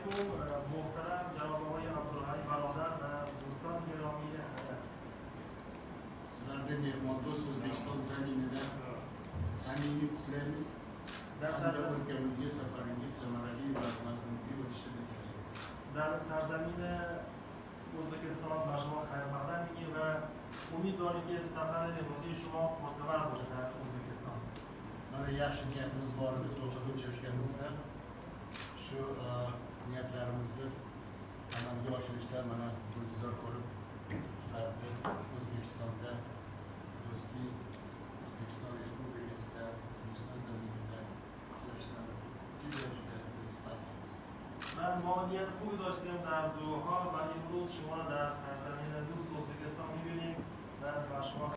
و محترم جناب آقای عبدالحی برادر و دوستان گرامی هیئت. Sizlarga mehmondo'st O'zbekiston zaminida samimiy qutlaymiz. Ülkemizga safaringiz samarali va mazmunli o'tishini tilaymiz. در سرزمین ازبکستان بر شما خیر مقدم میگیم و امید داریم که سفر امروزی شما پرثمر باشه در ازبکستان. Mana yaxshi niyatimiz bor edi, Ro'zada uchrashganimizda shu niyatlarimizni amalga oshirishda mana ko'zlar ko'rib, sizlarni O'zbekistonda do'stlik, O'zbekiston Respublikasida, O'zbekiston zaminida ishlashdan juda baxtliyiz. من ما نیت خوبی داشتیم در دوحا و امروز شما را در سرزمین دوست ازبکستان می‌بینیم و شما